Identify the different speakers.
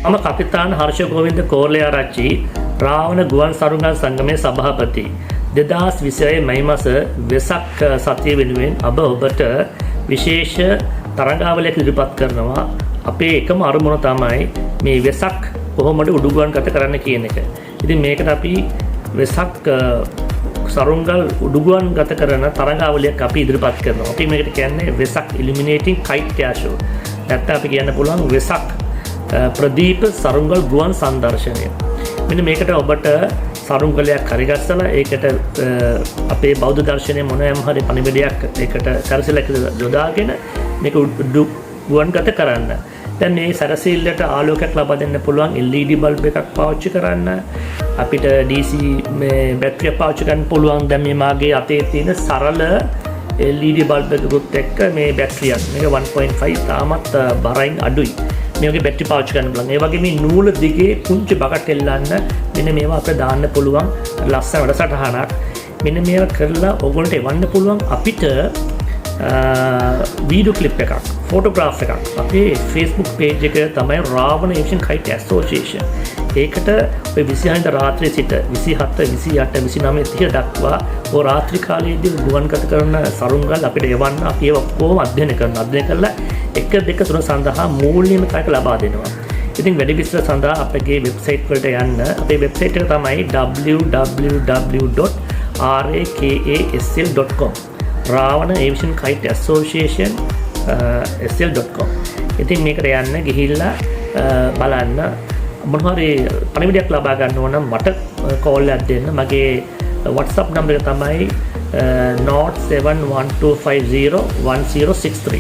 Speaker 1: මම කපිතාන හර්ෂ ගෝවින්ද කෝරළයාරච්චි රාවණ ගුවන් සරුංගල් සංගමයේ සභාපති 2026 මැයි මාස වෙසක් සතිය වෙනුවෙන් ඔබට විශේෂ තරඟාවලියක් ඉදිරිපත් කරනවා. අපේ එකම අරමුණ තමයි මේ වෙසක් කොහොමද උඩුගුවන් ගත කරන්න කියන එක. ඉතින් මේකට අපි වෙසක් සරුංගල් උඩුගුවන් ගත කරන තරඟාවලියක් අපි ඉදිරිපත් කරනවා. අපි මේකට කියන්නේ වෙසක් ඉලිමිනේටිංగ్ කයිට් එයාර් ෂෝ. නැත්නම් අපි කියන්න පුළුවන් වෙසක් ප්‍රදීප සරුංගල් ගුවන් සංදර්ශනය. මෙන්න මේකට ඔබට සරුංගලයක් හරිගස්සලා ඒකට අපේ බෞද්ධ දර්ශනයේ මොනෑම හරි පණිවිඩයක් ඒකට සැරසිල්ලක යොදාගෙන මේක ගුවන් ගත කරන්න. දැන් මේ සැරසිල්ලට ආලෝකයක් ලබා දෙන්න පුළුවන් LED බල්බ් එකක් පාවිච්චි කරන්න. අපිට DC මේ බැටරියක් පාවිච්චි කරන්න පුළුවන්. දැන් මේ මාගේ අතේ තියෙන සරල LED බල්බ් එකකුත් එක්ක මේ බැටරියක් මේක 1.5 තාමත් බරයින් අඩුයි. මේ වගේ බැටරි පාවිච්චි කරන්න පුළුවන්. ඒ වගේ මේ නූල දිගේ පුංචි බකට එල්ලන්න මෙන්න මේවා අපිට දාන්න පුළුවන් ලස්සන වැඩසටහනක්. මෙන්න මේවා කරලා ඕගොල්ලන්ට එවන්න පුළුවන් අපිට වීඩියෝ ක්ලිප් එකක්, ෆොටෝග්‍රාෆ් එකක්. අපේ Facebook page එක තමයි රාවණ ඒෂියන් කයිට් ඇසෝසියේෂන්. ඒකට ඔය 26 රාත්‍රියේ සිට 27, 28, 29, 30 දක්වා ඔය රාත්‍රී කාලයේදී ගුවන් ගත කරන සරුංගල් අපිට එවන්න අපි ඒක ඔක්කොම අධ්‍යයනය කරනවා. අධ්‍යයනය කරලා 1, 2, 3 සඳහා මූල්‍යම කයක ලබා දෙනවා. ඉතින් වැඩි විස්තර සඳහා අපගේ වෙබ්සයිට් වලට යන්න. අපේ වෙබ්සයිට් එක තමයි www.rakasl.com. Ravana aviation kite association sl.com. ඉතින් මේකට යන්න ගිහිල්ලා බලන්න මොන හරි පණිවිඩයක් ලබා ගන්න ඕන නම් මට කෝල් එකක් දෙන්න. මගේ WhatsApp නම්බර එක තමයි 0712501063.